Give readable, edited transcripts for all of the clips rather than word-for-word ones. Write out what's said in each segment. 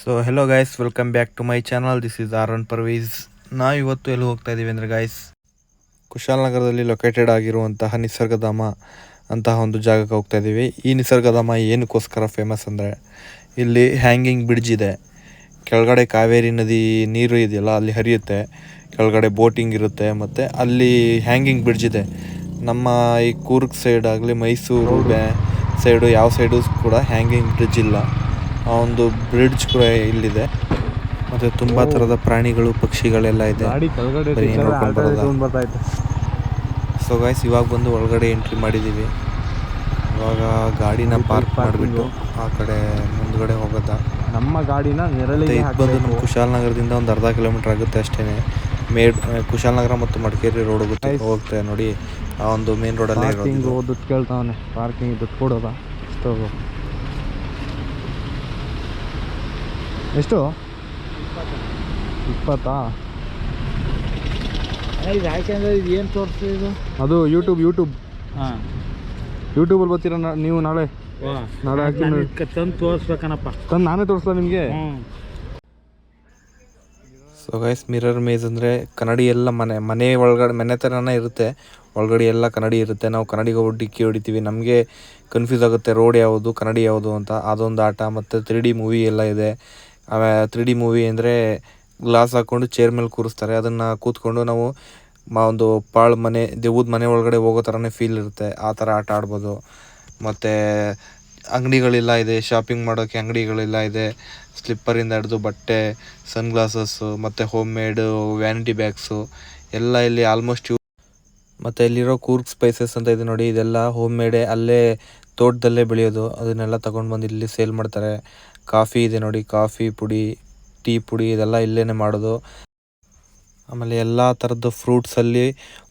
So hello guys, welcome back to my channel. This is R Parveez. ನಾವು ಇವತ್ತು ಎಲ್ಲಿ ಹೋಗ್ತಾ ಇದ್ದೀವಿ ಅಂದರೆ ಗೈಸ್, ಕುಶಾಲನಗರದಲ್ಲಿ ಲೊಕೇಟೆಡ್ ಆಗಿರುವಂತಹ ನಿಸರ್ಗಧಾಮ ಅಂತಹ ಒಂದು ಜಾಗಕ್ಕೆ ಹೋಗ್ತಾ ಇದ್ದೀವಿ. ಈ ನಿಸರ್ಗಧಾಮ ಏನಕ್ಕೋಸ್ಕರ ಫೇಮಸ್ ಅಂದರೆ, ಇಲ್ಲಿ ಹ್ಯಾಂಗಿಂಗ್ ಬ್ರಿಡ್ಜ್ ಇದೆ. ಕೆಳಗಡೆ ಕಾವೇರಿ ನದಿ ನೀರು ಇದೆಯಲ್ಲ, ಅಲ್ಲಿ ಹರಿಯುತ್ತೆ. ಕೆಳಗಡೆ ಬೋಟಿಂಗ್ ಇರುತ್ತೆ, ಮತ್ತು ಅಲ್ಲಿ ಹ್ಯಾಂಗಿಂಗ್ ಬ್ರಿಡ್ಜ್ ಇದೆ. ನಮ್ಮ ಈ ಕೂರ್ಗ್ ಸೈಡ್ ಆಗಲಿ, ಮೈಸೂರು ಸೈಡು ಯಾವ ಸೈಡು ಕೂಡ ಹ್ಯಾಂಗಿಂಗ್ ಬ್ರಿಡ್ಜ್ ಇಲ್ಲ. ಆ ಒಂದು ಬ್ರಿಡ್ಜ್ ಕೂಡ ಇಲ್ಲಿದೆ. ಮತ್ತು ತುಂಬ ಥರದ ಪ್ರಾಣಿಗಳು, ಪಕ್ಷಿಗಳೆಲ್ಲ ಇದೆ. ಸೊ ಗೈಸ್, ಇವಾಗ ಬಂದು ಒಳಗಡೆ ಎಂಟ್ರಿ ಮಾಡಿದ್ದೀವಿ. ಇವಾಗ ಗಾಡಿನ ಪಾರ್ಕ್ ಮಾಡಿಬಿಟ್ಟು ಆ ಕಡೆ ಮುಂದ್ಗಡೆ ಹೋಗೋದಾ. ನಮ್ಮ ಗಾಡಿನ ನೆರಳಿಗೆ ಇದು ಬಂದು ನಮ್ಮ ಕುಶಾಲನಗರದಿಂದ ಒಂದು ಅರ್ಧ ಕಿಲೋಮೀಟರ್ ಆಗುತ್ತೆ ಅಷ್ಟೇ. ಕುಶಾಲನಗರ ಮತ್ತು ಮಡಿಕೇರಿ ರೋಡ್ ಹೋಗುತ್ತೆ ನೋಡಿ. ಆ ಒಂದು ಮೇನ್ ರೋಡಲ್ಲೇ ಇರೋದು. ದುಡ್ಡು ಕೇಳ್ತಾವನೆ, ಪಾರ್ಕಿಂಗ್ ದುಡ್ಡು ಕೊಡೋದ ಎಷ್ಟು? 20. ಯಾಕೆಂದ್ರೆ ಇದು ಏನು ತೋರಿಸ್ತಿದ್ದು? ಅದು ಯೂಟ್ಯೂಬ್. ಹಾಂ, ಯೂಟ್ಯೂಬಲ್ಲಿ ಬರ್ತೀರ ನೀವು? ನಾಳೆ ಹಾಕಿ ತಂದು ತೋರಿಸ್ಬೇಕನಪ್ಪ. ತಂದು ನಾನೇ ತೋರಿಸ್ಲಾ ನಿಮಗೆ? ಸೊ ಗೈಸ್, ಮಿರರ್ ಮೇಜ್ ಅಂದರೆ ಕನ್ನಡಿ ಎಲ್ಲ ಮನೆ ಒಳಗಡೆ ಮನೆ ಥರನೇ ಇರುತ್ತೆ. ಒಳಗಡೆ ಎಲ್ಲ ಕನ್ನಡಿ ಇರುತ್ತೆ. ನಾವು ಕನ್ನಡಿಗೆ ಡಿಕ್ಕಿ ಹೊಡಿತೀವಿ. ನಮಗೆ ಕನ್ಫ್ಯೂಸ್ ಆಗುತ್ತೆ ರೋಡ್ ಯಾವುದು ಕನ್ನಡಿ ಯಾವುದು ಅಂತ. ಅದೊಂದು ಆಟ. ಮತ್ತು 3D ಮೂವಿ ಎಲ್ಲ ಇದೆ. 3D ಮೂವಿ ಅಂದರೆ ಗ್ಲಾಸ್ ಹಾಕ್ಕೊಂಡು ಚೇರ್ ಮೇಲೆ ಕೂರಿಸ್ತಾರೆ. ಅದನ್ನು ಕೂತ್ಕೊಂಡು ನಾವು ಒಂದು ಮನೆ, ದೆವ್ವದ ಮನೆ ಒಳಗಡೆ ಹೋಗೋ ಥರನೇ ಫೀಲ್ ಇರುತ್ತೆ. ಆ ಥರ ಆಟ ಆಡ್ಬೋದು. ಮತ್ತು ಅಂಗಡಿಗಳೆಲ್ಲ ಇದೆ, ಶಾಪಿಂಗ್ ಮಾಡೋಕ್ಕೆ ಅಂಗಡಿಗಳೆಲ್ಲ ಇದೆ. ಸ್ಲಿಪ್ಪರಿಂದ ಹಿಡಿದು ಬಟ್ಟೆ, ಸನ್ಗ್ಲಾಸಸ್ಸು, ಮತ್ತು ಹೋಮ್ ಮೇಡು ವ್ಯಾನಿಟಿ ಬ್ಯಾಗ್ಸು ಎಲ್ಲ ಇಲ್ಲಿ ಆಲ್ಮೋಸ್ಟ್ ಮತ್ತು ಇಲ್ಲಿರೋ ಕೂರ್ಗ್ ಸ್ಪೈಸಸ್ ಅಂತ ಇದೆ ನೋಡಿ. ಇದೆಲ್ಲ ಹೋಮ್ ಮೇಡೇ, ಅಲ್ಲೇ ತೋಟದಲ್ಲೇ ಬೆಳೆಯೋದು. ಅದನ್ನೆಲ್ಲ ತೊಗೊಂಡು ಬಂದು ಇಲ್ಲಿ ಸೇಲ್ ಮಾಡ್ತಾರೆ. ಕಾಫಿ ಇದೆ ನೋಡಿ, ಕಾಫಿ ಪುಡಿ, ಟೀ ಪುಡಿ ಇದೆಲ್ಲ ಇಲ್ಲೇ ಮಾಡೋದು. ಆಮೇಲೆ ಎಲ್ಲ ಥರದ್ದು ಫ್ರೂಟ್ಸಲ್ಲಿ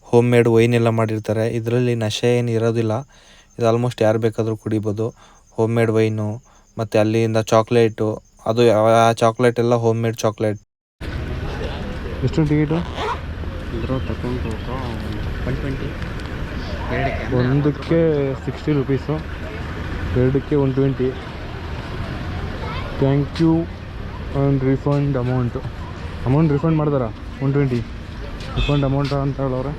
ಹೋಮ್ ಮೇಡ್ ವೈನ್ ಎಲ್ಲ ಮಾಡಿರ್ತಾರೆ. ಇದರಲ್ಲಿ ನಶೆ ಏನು ಇರೋದಿಲ್ಲ. ಇದು ಆಲ್ಮೋಸ್ಟ್ ಯಾರು ಬೇಕಾದರೂ ಕುಡಿಬೋದು. ಹೋಮ್ ಮೇಡ್ ವೈನು, ಮತ್ತು ಅಲ್ಲಿಂದ ಚಾಕ್ಲೇಟು, ಅದು ಆ ಚಾಕ್ಲೇಟ್ ಎಲ್ಲ ಹೋಮ್ ಮೇಡ್ ಚಾಕ್ಲೇಟ್. ಎಷ್ಟು ಟಿಕೆಟು? ಇದ್ರ ತಗೊಂಡು 120. ಒಂದಕ್ಕೆ 60 ರುಪೀಸು, ಎರಡಕ್ಕೆ 120. Thank you and refund amount refund ಮಾಡಿದಾರ 120 ರಿಫಂಡ್ ಅಮೌಂಟ್ ಅಂತ ಹೇಳವ್ರೆ.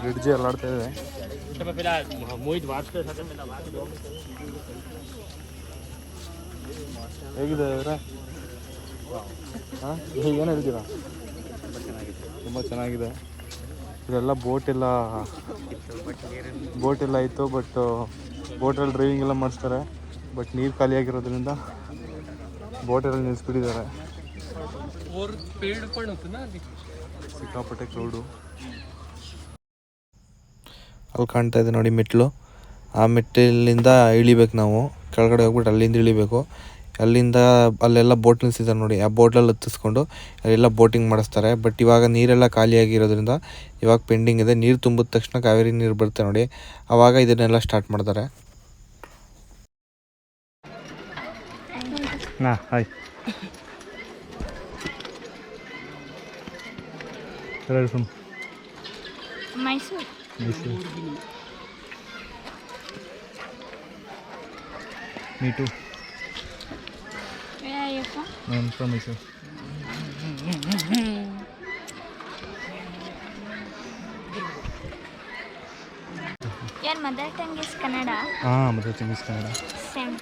ಬ್ರಿಡ್ಜ್ ಅಲ್ಲಾಡ್ತಾ ಇದೆ. ಹೇಗಿದೆ ಅವರೇ? ಹಾಂ, ಏನು ಹೇಳ್ತೀರಾ? ತುಂಬ ಚೆನ್ನಾಗಿದೆ. ಇದೆಲ್ಲ ಬೋಟ್ ಎಲ್ಲ ಇತ್ತು. ಬಟ್ ಬೋಟಲ್ಲಿ ಡ್ರೈವಿಂಗ್ ಎಲ್ಲ ಮಾಡಿಸ್ತಾರೆ. ಬಟ್ ನೀರು ಖಾಲಿಯಾಗಿರೋದ್ರಿಂದ ಬೋಟಲ್ಲಿ ನಿಲ್ಲಿಸ್ಬಿಟ್ಟಿದ್ದಾರೆ. ಸಿಕ್ಕಾಪಟ್ಟೆ ಕ್ರೌಡು. ಅಲ್ಲಿ ಕಾಣ್ತಾ ಇದೆ ನೋಡಿ ಮೆಟ್ಲು. ಆ ಮೆಟ್ಟಿಲಿಂದ ಇಳಿಬೇಕು ನಾವು. ಕೆಳಗಡೆ ಹೋಗ್ಬಿಟ್ಟು ಅಲ್ಲಿಂದ ಇಳಿಬೇಕು. ಅಲ್ಲೆಲ್ಲ ಬೋಟ್ ನಿಲ್ಸಿದ್ದಾರೆ ನೋಡಿ. ಆ ಬೋಟಲ್ಲಿ ಹತ್ತಿಸ್ಕೊಂಡು ಅಲ್ಲೆಲ್ಲ ಬೋಟಿಂಗ್ ಮಾಡಿಸ್ತಾರೆ. ಬಟ್ ಇವಾಗ ನೀರೆಲ್ಲ ಖಾಲಿಯಾಗಿರೋದ್ರಿಂದ ಇವಾಗ ಪೆಂಡಿಂಗ್ ಇದೆ. ನೀರು ತುಂಬಿದ ತಕ್ಷಣ ಕಾವೇರಿ ನೀರು ಬರುತ್ತೆ ನೋಡಿ, ಆವಾಗ ಇದನ್ನೆಲ್ಲ ಸ್ಟಾರ್ಟ್ ಮಾಡ್ತಾರೆ. Hi. Mysuru. Me too. Where are you from? I'm from Mysore. Your mother tongue is Kannada? Mother tongue is Kannada. Same.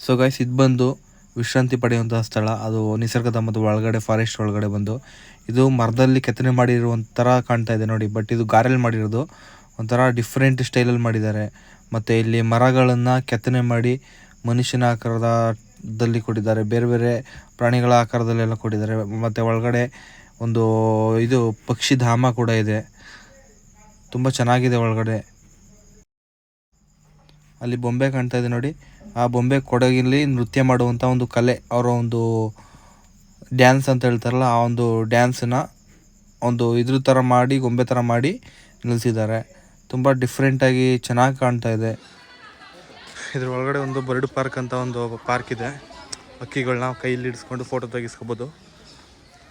So guys, ಇದು ಬಂದು ವಿಶ್ರಾಂತಿ ಪಡೆಯುವಂತಹ ಸ್ಥಳ. ಅದು ನಿಸರ್ಗಧಾಮದ ಒಳಗಡೆ, ಫಾರೆಸ್ಟ್ ಒಳಗಡೆ ಬಂದು ಇದು ಮರದಲ್ಲಿ ಕೆತ್ತನೆ ಮಾಡಿರುವಂಥರ ಕಾಣ್ತಾ ಇದೆ ನೋಡಿ. ಬಟ್ ಇದು ಗಾರೆಯಲ್ಲಿ ಮಾಡಿರೋದು. ಒಂಥರ ಡಿಫ್ರೆಂಟ್ ಸ್ಟೈಲಲ್ಲಿ ಮಾಡಿದ್ದಾರೆ. ಮತ್ತು ಇಲ್ಲಿ ಮರಗಳನ್ನು ಕೆತ್ತನೆ ಮಾಡಿ ಮನುಷ್ಯನ ಆಕಾರದಲ್ಲಿ ಕೊಟ್ಟಿದ್ದಾರೆ. ಬೇರೆ ಬೇರೆ ಪ್ರಾಣಿಗಳ ಆಕಾರದಲ್ಲೆಲ್ಲ ಕೊಟ್ಟಿದ್ದಾರೆ. ಮತ್ತು ಒಳಗಡೆ ಒಂದು ಇದು ಪಕ್ಷಿಧಾಮ ಕೂಡ ಇದೆ. ತುಂಬ ಚೆನ್ನಾಗಿದೆ ಒಳಗಡೆ. ಅಲ್ಲಿ ಬೊಂಬೆ ಕಾಣ್ತಾ ಇದೆ ನೋಡಿ, ಆ ಬೊಂಬೆ ಕೊಡಗಿನಲ್ಲಿ ನೃತ್ಯ ಮಾಡುವಂಥ ಒಂದು ಕಲೆ, ಅವರ ಒಂದು ಡ್ಯಾನ್ಸ್ ಅಂತ ಹೇಳ್ತಾರಲ್ಲ, ಆ ಒಂದು ಡ್ಯಾನ್ಸನ್ನ ಒಂದು ಇದ್ರ ಥರ ಮಾಡಿ, ಗೊಂಬೆ ಥರ ಮಾಡಿ ನಿಲ್ಲಿಸಿದ್ದಾರೆ. ತುಂಬ ಡಿಫ್ರೆಂಟಾಗಿ ಚೆನ್ನಾಗಿ ಕಾಣ್ತಾ ಇದೆ. ಇದ್ರ ಒಳಗಡೆ ಒಂದು ಬರ್ಡ್ ಪಾರ್ಕ್ ಅಂತ ಒಂದು ಪಾರ್ಕ್ ಇದೆ. ಹಕ್ಕಿಗಳನ್ನ ಕೈಯಲ್ಲಿ ಹಿಡಿಸ್ಕೊಂಡು ಫೋಟೋ ತೆಗಿಸ್ಕೋಬೋದು.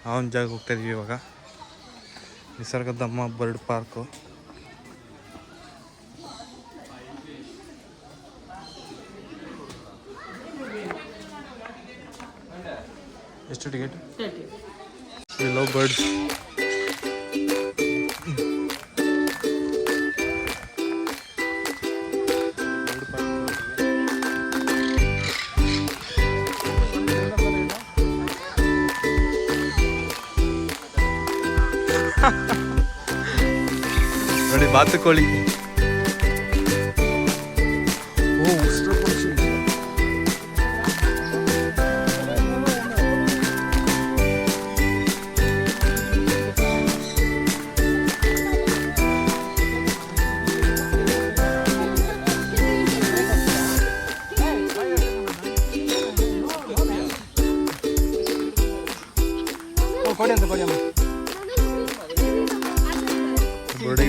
ಆ ಒಂದು ಜಾಗ ಹೋಗ್ತಾ ಇದೀವಿ ಇವಾಗ. Nisargadhama bird park. ಎಷ್ಟು ಟಿಕೆಟ್? We love birds. ನೋಡಿ ಬಾತುಕೋಳಿ. ಓ ಉಸಿರು ಪಕ್ಷಿ.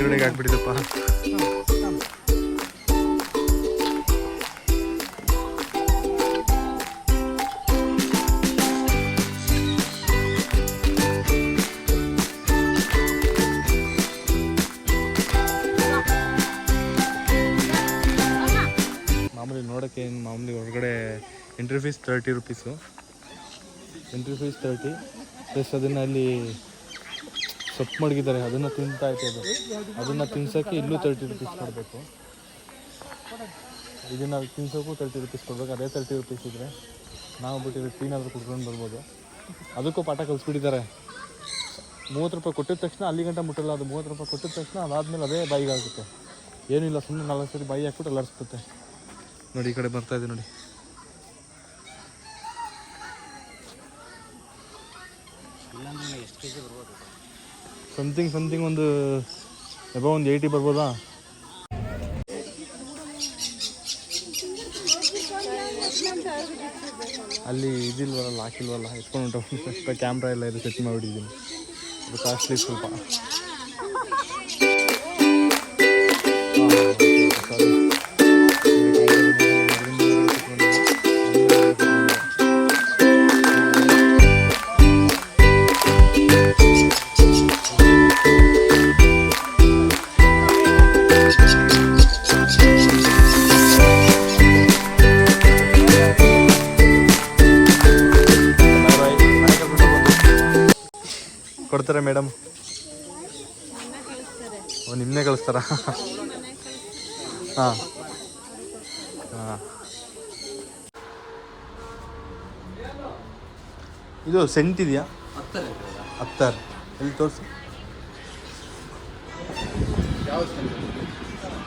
ಗಿಡಗೆ ಆಗ್ಬಿಟ್ಟಿದಪ್ಪ. ಮಾಮೂಲಿ ನೋಡೋಕ್ಕೆ ಏನು ಮಾಮೂಲಿ ಹೊರಗಡೆ entry fees 30 rupees. Entry fees 30 plus ಅದನ್ನು ಅಲ್ಲಿ ಸೊಪ್ಪು ಮಡಗಿದ್ದಾರೆ, ಅದನ್ನು ತಿಂತಾ ಇರ್ತದೆ. ಅದನ್ನು ತಿನ್ಸೋಕ್ಕೆ ಇಲ್ಲೂ 30 ರುಪೀಸ್ ಕೊಡಬೇಕು. ಇದನ್ನು ತಿನ್ಸೋಕ್ಕೂ 30 ರುಪೀಸ್ ಕೊಡಬೇಕು. ಅದೇ 30 ರುಪೀಸ್ ಇದ್ದರೆ ನಾವು ಬಿಟ್ಟಿರೋ ಟೀನಾದರೂ ಕುಡ್ಕೊಂಡು ಬರ್ಬೋದು. ಅದಕ್ಕೂ ಪಾಠ ಕಲಿಸ್ಬಿಟ್ಟಿದ್ದಾರೆ. 30 ರೂಪಾಯಿ ಕೊಟ್ಟಿದ ತಕ್ಷಣ ಅಲ್ಲಿ ಗಂಟ ಮುಟ್ಟಲ್ಲ. ಅದು 30 ರೂಪಾಯಿ ಕೊಟ್ಟಿದ ತಕ್ಷಣ ಅದಾದಮೇಲೆ ಅದೇ ಬಾಯಿಗೆ ಆಗುತ್ತೆ. ಏನೂ ಇಲ್ಲ, ಸುಮ್ಮನೆ 4 ಸರಿ ಬಾಯಿ ಹಾಕ್ಬಿಟ್ಟು ಅಲ್ಲಾಡಿಸ್ಬಿಡುತ್ತೆ. ನೋಡಿ ಈ ಕಡೆ ಬರ್ತಾ ಇದೆ ನೋಡಿ. ಸಮಥಿಂಗ್ ಒಂದು ಅಬೌವ್ ಒಂದು 80 ಬರ್ಬೋದಾ. ಅಲ್ಲಿ ಇದಿಲ್ವಲ್ಲ, ಹಾಕಿಲ್ವಲ್ಲ, ಎತ್ಕೊಂಡು ಉಂಟು. ಕ್ಯಾಮ್ರಾ ಎಲ್ಲ ಇದು ಸೆಟ್ ಮಾಡಿಬಿಟ್ಟಿದ್ದೀನಿ. ಅದು ಕಾಸ್ಟ್ಲಿ ಸ್ವಲ್ಪ. ಕೊಡ್ತಾರೆ ಮೇಡಮ್? ಓ, ನಿಮ್ಮನ್ನೇ ಕಳಿಸ್ತಾರ? ಹಾಂ ಹಾಂ. ಇದು ಸೆಂಟ್ ಇದೆಯಾ? ಹತ್ತರ್ ಎಲ್ಲಿ ತೋರಿಸಿ.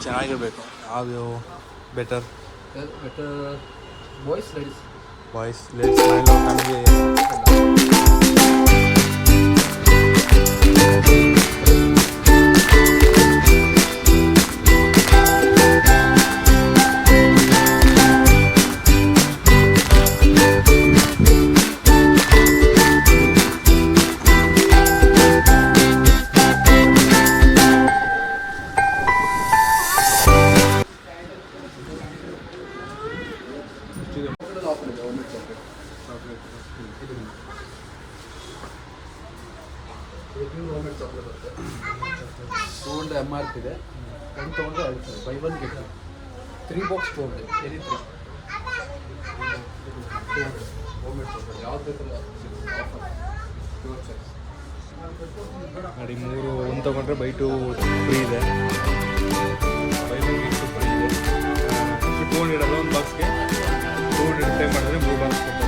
ಚೆನ್ನಾಗಿರ್ಬೇಕು. ಯಾವುದು ಬೆಟರ್? ಬಾಯ್ಸ್ ಲೇಡೀಸ್ ನಮಗೆ. ತೊಗೊಂಡು MRP ಇದೆ. 10 ತೊಗೊಂಡ್ರೆ 5 ಬೈ 1 ಗೆಟ್ 3 ಬಾಕ್ಸ್ ತೊಗೊಂಡೆ. ಎನಿ 3 ಯಾವ್ದು ಬೇಕಲ್ಲ ನೋಡಿ 3 1 ತೊಗೊಂಡ್ರೆ ಬೈ 2 ಫ್ರೀ ಇದೆ. ಬೈ 1 ಗೆಟ್ 2 ಫ್ರೀ ಇದೆ. 200 ಅಲ್ಲ ಒಂದು ಬಾಕ್ಸ್ಗೆ 200 ಪೇ ಮಾಡಿದ್ರೆ 3 ಬಾಕ್ಸ್ ಕೊಡ್ತಾರೆ.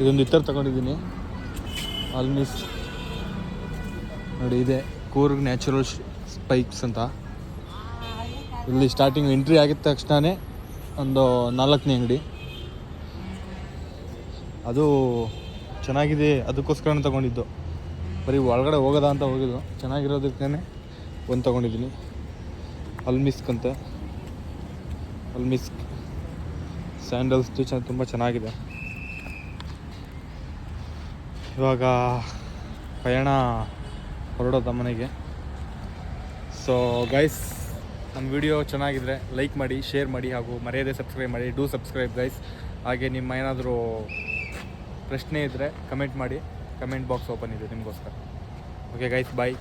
ಇದೊಂದು ಇತ್ತರ ತಗೊಂಡಿದ್ದೀನಿ. ಆಲ್ಮೀಸ್ ನೋಡಿ ಇದೆ ಕೂರ್ಗ್ ನ್ಯಾಚುರಲ್ ಸ್ಪೈಕ್ಸ್ ಅಂತ. ಇಲ್ಲಿ ಸ್ಟಾರ್ಟಿಂಗ್ ಎಂಟ್ರಿ ಆಗಿದ ತಕ್ಷಣವೇ ಒಂದು 4ನೇ ಅಂಗಡಿ. ಅದು ಚೆನ್ನಾಗಿದೆ, ಅದಕ್ಕೋಸ್ಕರ ತೊಗೊಂಡಿದ್ದು. ಬರೀ ಒಳಗಡೆ ಹೋಗೋದ ಅಂತ ಹೋಗಿದ್ದು, ಚೆನ್ನಾಗಿರೋದಕ್ಕೇ ಒಂದು ತೊಗೊಂಡಿದ್ದೀನಿ. ಅಲ್ಮಿಸ್ಕ್ ಅಂತೆ, ಅಲ್ಮಿಸ್ಕ್ ಸ್ಯಾಂಡಲ್ಸ್ದು ತುಂಬ ಚೆನ್ನಾಗಿದೆ. ಇವಾಗ ಪಯಣ ಹೊರಡೋದ ಮನೆಗೆ. ಸೊ ಗೈಸ್, ನಮ್ಮ ವಿಡಿಯೋ ಚೆನ್ನಾಗಿದ್ರೆ ಲೈಕ್ ಮಾಡಿ, ಶೇರ್ ಮಾಡಿ, ಹಾಗೂ ಮರೆಯದೇ ಸಬ್ಸ್ಕ್ರೈಬ್ ಮಾಡಿ. Do subscribe guys. ಹಾಗೆ ನಿಮ್ಮ ಏನಾದರೂ ಪ್ರಶ್ನೆ ಇದ್ದರೆ ಕಮೆಂಟ್ ಮಾಡಿ, ಕಮೆಂಟ್ ಬಾಕ್ಸ್ ಓಪನ್ ಇದೆ ನಿಮಗೋಸ್ಕರ. ಓಕೆ ಗೈಸ್, ಬಾಯ್.